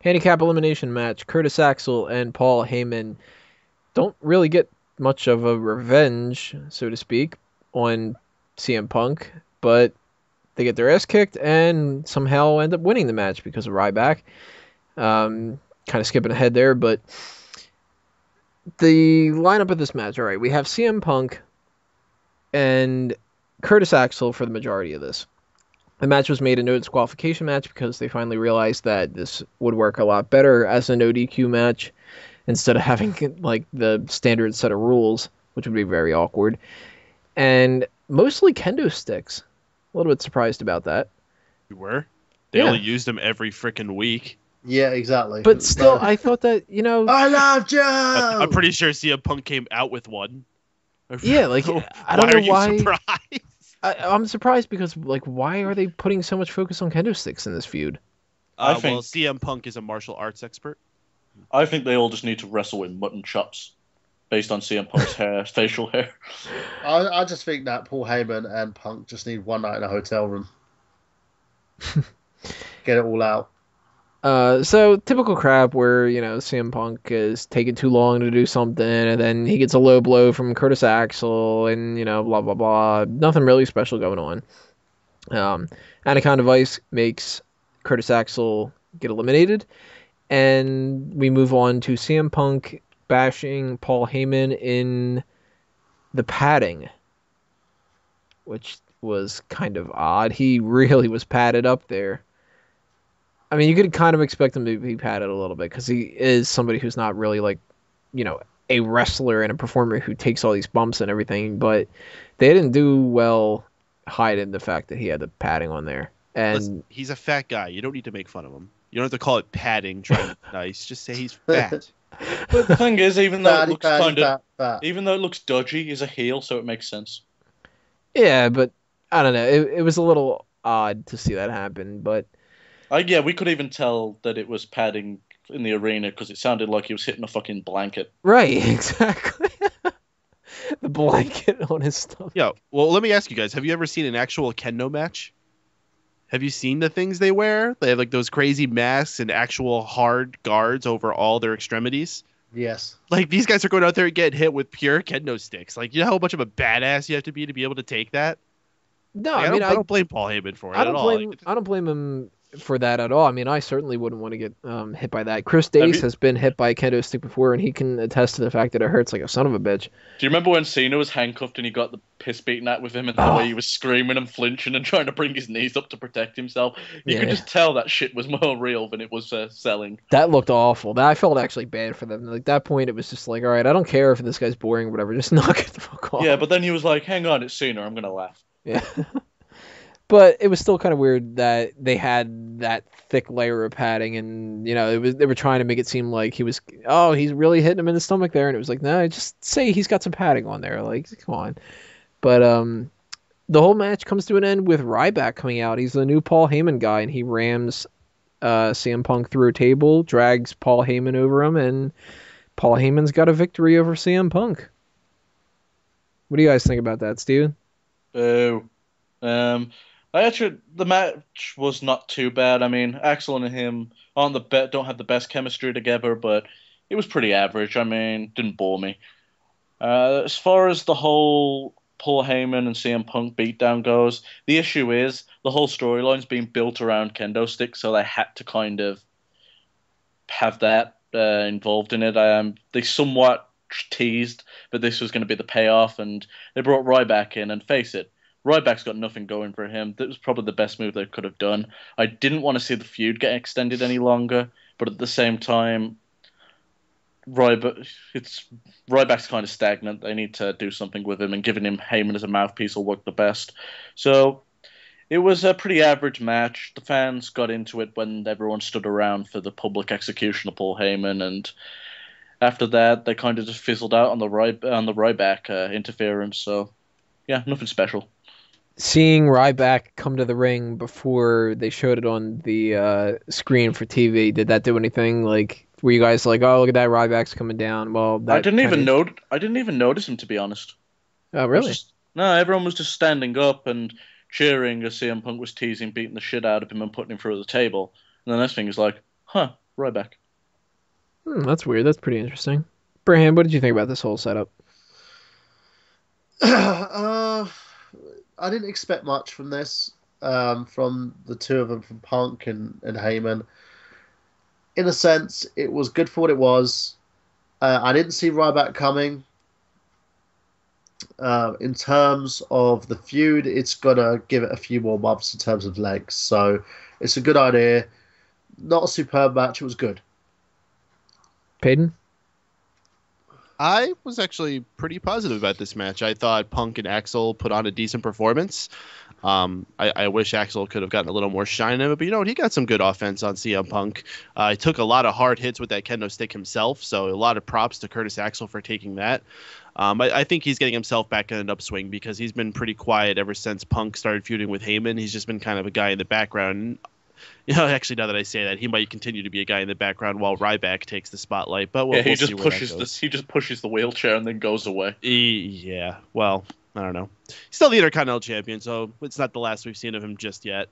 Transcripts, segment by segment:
Handicap elimination match. Curtis Axel and Paul Heyman don't really get much of a revenge, so to speak, on CM Punk, but they get their ass kicked and somehow end up winning the match because of Ryback. Kind of skipping ahead there, but the lineup of this match, all right, we have CM Punk and Curtis Axel for the majority of this. The match was made a no disqualification match because they finally realized that this would work a lot better as a no DQ match instead of having like the standard set of rules, which would be very awkward. And mostly kendo sticks. A little bit surprised about that. You were? They only used them every freaking week. Yeah, exactly. But still, I thought that, I love Joe! I'm pretty sure CM Punk came out with one. Yeah, like, I don't know why. Why are you surprised? I'm surprised because, like, why are they putting so much focus on kendo sticks in this feud? Well, CM Punk is a martial arts expert. I think they all just need to wrestle with mutton chops based on CM Punk's hair, facial hair. I just think that Paul Heyman and Punk just need one night in a hotel room. Get it all out. So typical crap where, CM Punk is taking too long to do something and then he gets a low blow from Curtis Axel and, blah, blah, blah. Nothing really special going on. Anaconda Vice makes Curtis Axel get eliminated and we move on to CM Punk bashing Paul Heyman in the padding, which was kind of odd. He really was padded up there. I mean, you could kind of expect him to be padded a little bit because he is somebody who's not really like, a wrestler and a performer who takes all these bumps and everything, but they didn't do well hiding the fact that he had the padding on there. And listen, he's a fat guy. You don't need to make fun of him. You don't have to call it padding, trying to be nice. Just say he's fat. But the thing is, even though it looks dodgy, he's a heel, so it makes sense. Yeah, but I don't know. It was a little odd to see that happen, but yeah, we could even tell that it was padding in the arena because it sounded like he was hitting a fucking blanket. Right, exactly. The blanket on his stomach. Yeah, well, let me ask you guys, have you ever seen an actual kendo match? Have you seen the things they wear? They have like those crazy masks and actual hard guards over all their extremities. Yes. Like, these guys are going out there and getting hit with pure kendo sticks. Like, you know how much of a badass you have to be able to take that? No, like, I mean, I don't blame Paul Heyman for it at all. I don't blame him for that at all. I mean, I certainly wouldn't want to get hit by that. Chris Dace has been hit by a kendo stick before, and he can attest to the fact that it hurts like a son of a bitch. Do you remember when Cena was handcuffed and he got the piss beaten out with him and the way he was screaming and flinching and trying to bring his knees up to protect himself? You could just tell that shit was more real than it was selling. That looked awful. I felt actually bad for them. Like, that point, it was just like, all right, I don't care if this guy's boring or whatever. Just knock it the fuck off. Yeah, but then he was like, hang on, it's Cena. I'm going to laugh. Yeah. But it was still kind of weird that they had that thick layer of padding, and they were trying to make it seem like he's really hitting him in the stomach there, and it was like, no, just say he's got some padding on there, like, come on. But the whole match comes to an end with Ryback coming out. He's the new Paul Heyman guy, and he rams CM Punk through a table, drags Paul Heyman over him, and Paul Heyman's got a victory over CM Punk. What do you guys think about that, Steven? The match was not too bad. I mean, Axel and him don't have the best chemistry together, but it was pretty average. I mean, didn't bore me. As far as the whole Paul Heyman and CM Punk beatdown goes, the issue is the whole storyline's being built around kendo sticks, so they had to kind of have that involved in it. They somewhat teased that this was going to be the payoff, and they brought Ryback in, and face it, Ryback's got nothing going for him. That was probably the best move they could have done. I didn't want to see the feud get extended any longer, but at the same time, Ryback's kind of stagnant. They need to do something with him, and giving him Heyman as a mouthpiece will work the best. So it was a pretty average match. The fans got into it when everyone stood around for the public execution of Paul Heyman, and after that, they kind of just fizzled out on the Ryback interference. So yeah, nothing special. Seeing Ryback come to the ring before they showed it on the screen for TV, did that do anything? Like, were you guys like, "Oh, look at that, Ryback's coming down"? Well, I didn't even notice him, to be honest. Oh, really? No, everyone was just standing up and cheering as CM Punk was teasing, beating the shit out of him, and putting him through the table. And the next thing is like, huh, Ryback. That's weird. That's pretty interesting. Braham, what did you think about this whole setup? I didn't expect much from this, from the two of them, from Punk and Heyman. In a sense, it was good for what it was. I didn't see Ryback coming. In terms of the feud, it's gonna give it a few more months in terms of legs. So it's a good idea. Not a superb match. It was good. Peyton? I was actually pretty positive about this match. I thought Punk and Axel put on a decent performance. I wish Axel could have gotten a little more shine in it, but you know what? He got some good offense on CM Punk. He took a lot of hard hits with that kendo stick himself, so a lot of props to Curtis Axel for taking that. I think he's getting himself back in an upswing because he's been pretty quiet ever since Punk started feuding with Heyman. He's just been kind of a guy in the background. You know, actually, now that I say that, he might continue to be a guy in the background while Ryback takes the spotlight. But we'll He see just where that pushes goes. he just pushes the wheelchair and then goes away. Yeah, well, I don't know. He's still the Intercontinental Champion, so it's not the last we've seen of him just yet.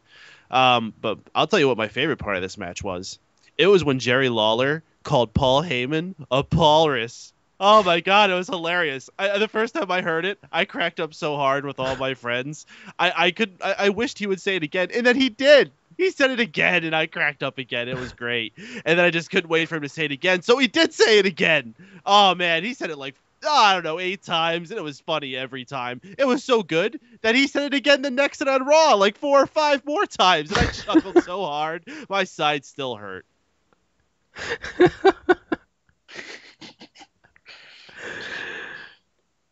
But I'll tell you what my favorite part of this match was. It was when Jerry Lawler called Paul Heyman a Paulrus. Oh my God, it was hilarious. The first time I heard it, I cracked up so hard with all my friends. I wished he would say it again, and then he did. He said it again, and I cracked up again. It was great. And then I just couldn't wait for him to say it again, so he did say it again. Oh man, he said it like, I don't know, 8 times, and it was funny every time. It was so good that he said it again the next night on Raw, like 4 or 5 more times, and I chuckled so hard, my side still hurt.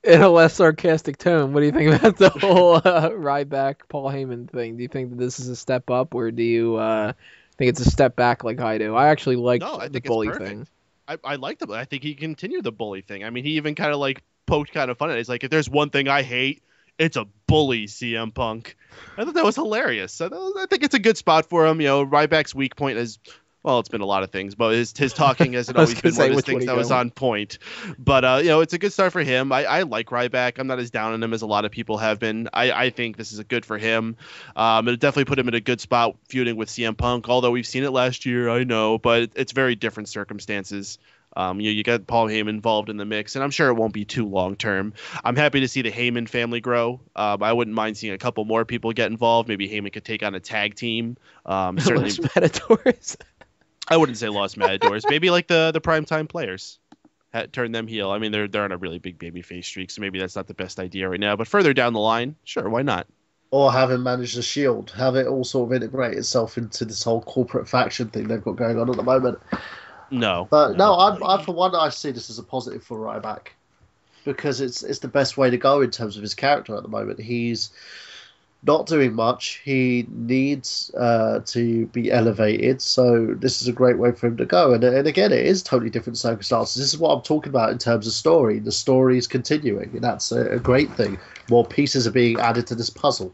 In a less sarcastic tone, what do you think about the whole Ryback Paul Heyman thing? Do you think that this is a step up, or do you think it's a step back like I do? I actually like No, I the think it's bully perfect. thing. I liked it. I think he continued the bully thing. I mean, he even kind of like poked kind of fun at it. He's like, if there's one thing I hate, it's a bully, CM Punk. I thought that was hilarious. So I think it's a good spot for him. You know, Ryback's weak point is, well, it's been a lot of things, but his talking hasn't I was always gonna been one say, of his which things one that you was going? on point. But, you know, it's a good start for him. I like Ryback. I'm not as down on him as a lot of people have been. I think this is a good for him. It'll definitely put him in a good spot feuding with CM Punk, although we've seen it last year, I know, but it's very different circumstances. You got Paul Heyman involved in the mix, and I'm sure it won't be too long term. I'm happy to see the Heyman family grow. I wouldn't mind seeing a couple more people get involved. Maybe Heyman could take on a tag team. Certainly, Los Matadors. I wouldn't say Lost Matadors. Maybe like the primetime players. Turn them heel. I mean, they're on a really big babyface streak, so maybe that's not the best idea right now. But further down the line, sure, why not? Or have him manage the Shield, have it all sort of integrate itself into this whole corporate faction thing they've got going on at the moment. No. But no, I for one, I see this as a positive for Ryback because it's the best way to go in terms of his character at the moment. He's not doing much. He needs to be elevated, so this is a great way for him to go. And again, it is totally different circumstances. This is what I'm talking about in terms of story. The story is continuing, and that's a great thing. More pieces are being added to this puzzle.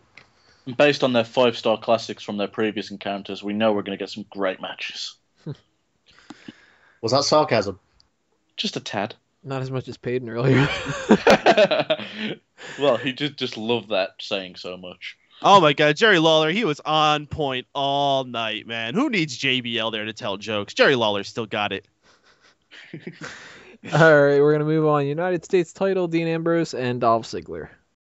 Based on their 5-star classics from their previous encounters, we know we're going to get some great matches. Was that sarcasm? Just a tad. Not as much as Peyton earlier. Well, he just loved that saying so much. Oh my God, Jerry Lawler, he was on point all night, man. Who needs JBL there to tell jokes? Jerry Lawler still got it. All right, we're gonna move on. United States title: Dean Ambrose and Dolph Ziggler.